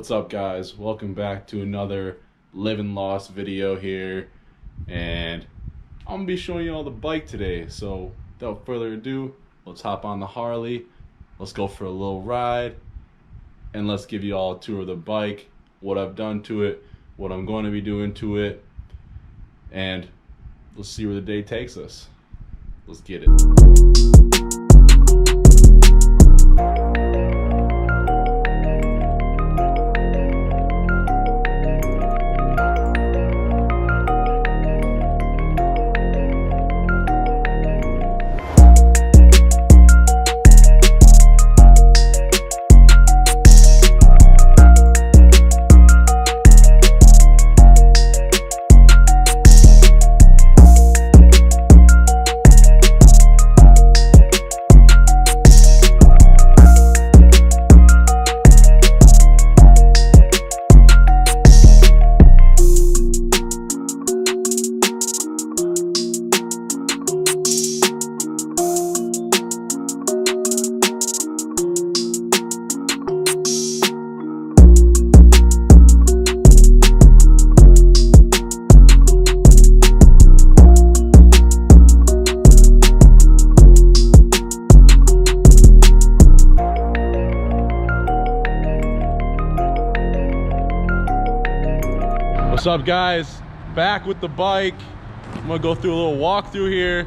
What's up, guys? Welcome back to another Live and Lost video here, and I'm gonna be showing you all the bike today. So without further ado, let's hop on the Harley, let's go for a little ride, and let's give you all a tour of the bike, what I've done to it, what I'm going to be doing to it, and let's see where the day takes us. Let's get it. What's up, guys? Back with the bike. I'm gonna go through a little walkthrough here,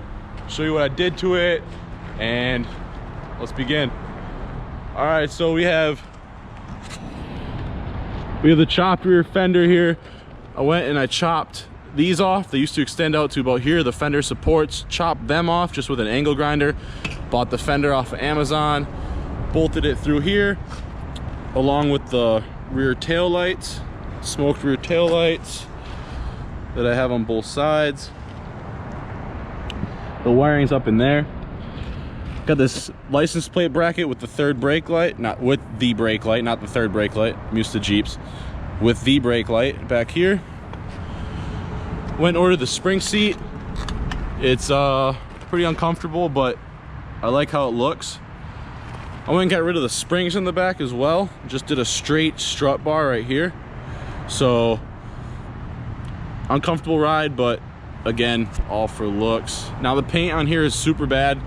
show you what I did to it, and let's begin. All right, so we have the chopped rear fender here. I went and I chopped these off. They used to extend out to about here, the fender supports. Chopped them off just with an angle grinder. Bought the fender off of Amazon, bolted it through here, along with the rear tail lights. Smoked rear tail lights that I have on both sides. The wiring's up in there. Got this license plate bracket with the third brake light, not with the brake light, not the third brake light. I'm used to Jeeps. With the brake light back here. Went and ordered the spring seat. It's pretty uncomfortable, but I like how it looks. I went and got rid of the springs in the back as well. Just did a straight strut bar right here. So uncomfortable ride, but again, all for looks. Now the paint on here is super bad.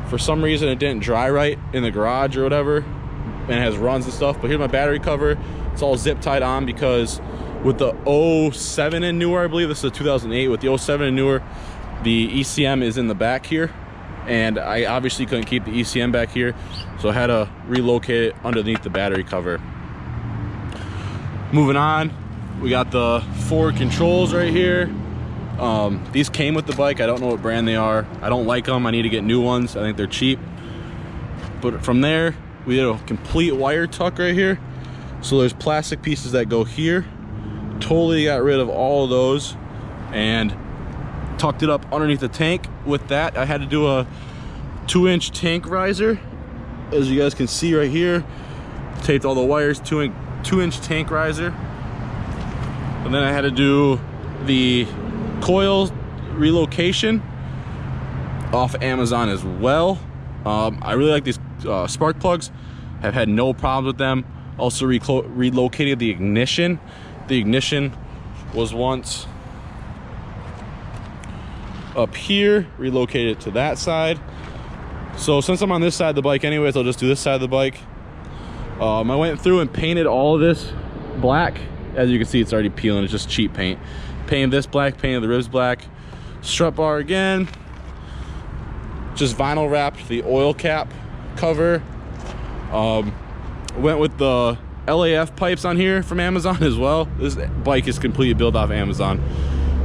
For some reason it didn't dry right in the garage or whatever, and it has runs and stuff. But here's my battery cover. It's all zip tied on because with the 07 and newer, I believe this is a 2008, with the 07 and newer, the ECM is in the back here, and I obviously couldn't keep the ECM back here, so I had to relocate it underneath the battery cover. Moving on, we got the forward controls right here. These came with the bike. I don't know what brand they are. I don't like them. I need to get new ones. I think they're cheap. But from there, we did a complete wire tuck right here. So there's plastic pieces that go here. Totally got rid of all of those and tucked it up underneath the tank. With that, I had to do a 2-inch tank riser. As you guys can see right here, taped all the wires, 2-inch tank riser. And then I had to do the coil relocation off Amazon as well. I really like these spark plugs. Have had no problems with them. Also relocated the ignition. The ignition was once up here, relocated it to that side. So since I'm on this side of the bike anyways, I'll just do this side of the bike. I went through and painted all of this black. As you can see, it's already peeling. It's just cheap paint. Painted this black, painted the ribs black. Strut bar again. Just vinyl wrapped the oil cap cover. Went with the LAF pipes on here from Amazon as well. This bike is completely built off Amazon.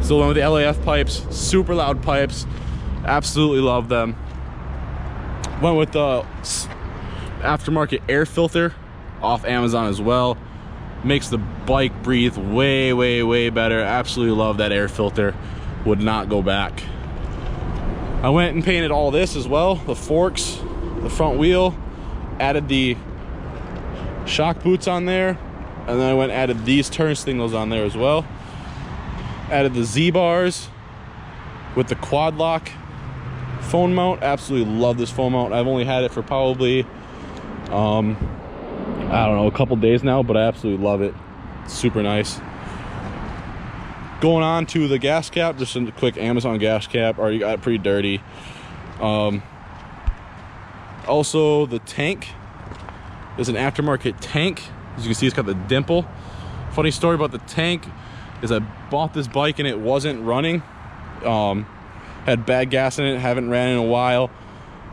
So went with the LAF pipes, super loud pipes. Absolutely love them. Went with the aftermarket air filter off Amazon as well. Makes the bike breathe way, way, way better. Absolutely love that air filter. Would not go back. I went and painted all this as well. The forks, the front wheel, added the shock boots on there, and then I went and added these turn signals on there as well. Added the Z bars with the quad lock phone mount. Absolutely love this phone mount. I've only had it for probably I don't know, a couple days now, but I absolutely love it. It's super nice. Going on to the gas cap, just a quick Amazon gas cap. Already got it pretty dirty. Also, the tank is an aftermarket tank. As you can see, it's got the dimple. Funny story about the tank is I bought this bike and it wasn't running. Had bad gas in it, haven't ran in a while.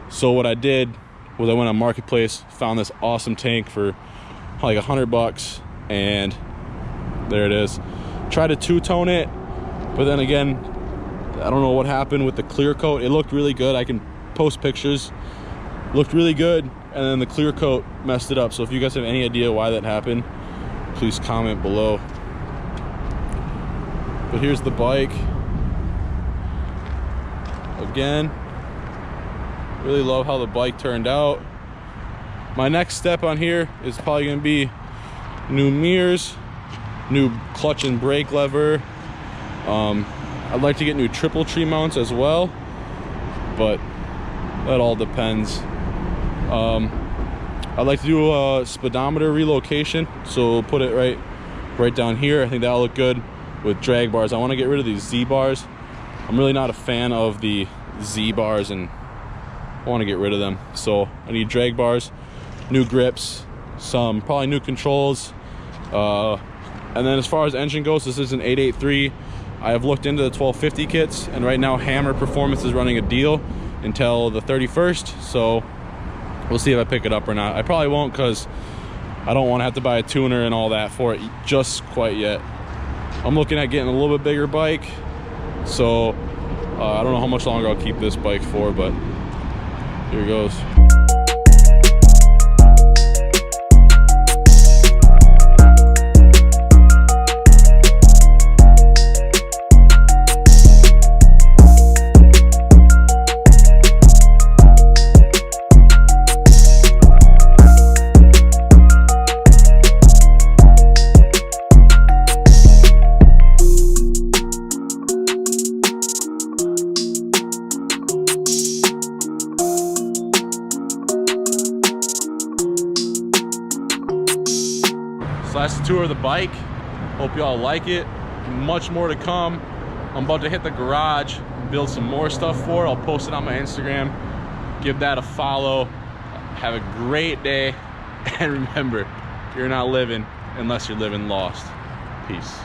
So what I did was I went on Marketplace, found this awesome tank for like $100, and there it is. Tried to two-tone it, but then again, I don't know what happened with the clear coat. It looked really good. I can post pictures. Looked really good, and then the clear coat messed it up. So if you guys have any idea why that happened, please comment below. But here's the bike. Again, really love how the bike turned out. My next step on here is probably gonna be new mirrors, new clutch and brake lever. I'd like to get new triple tree mounts as well, but that all depends. I'd like to do a speedometer relocation, so we'll put it right down here. I think that'll look good with drag bars. I want to get rid of these Z bars. I'm really not a fan of the Z bars, and I want to get rid of them. So I need drag bars, new grips, some probably new controls, and then as far as engine goes, this is an 883. I have looked into the 1250 kits, and right now Hammer Performance is running a deal until the 31st, so we'll see if I pick it up or not. I probably won't, because I don't want to have to buy a tuner and all that for it just quite yet. I'm looking at getting a little bit bigger bike, so I don't know how much longer I'll keep this bike for, but here it goes. So that's the tour of the bike. Hope y'all like it. Much more to come. I'm about to hit the garage, build some more stuff for it. I'll post it on my Instagram. Give that a follow. Have a great day. And remember, you're not living unless you're living lost. Peace.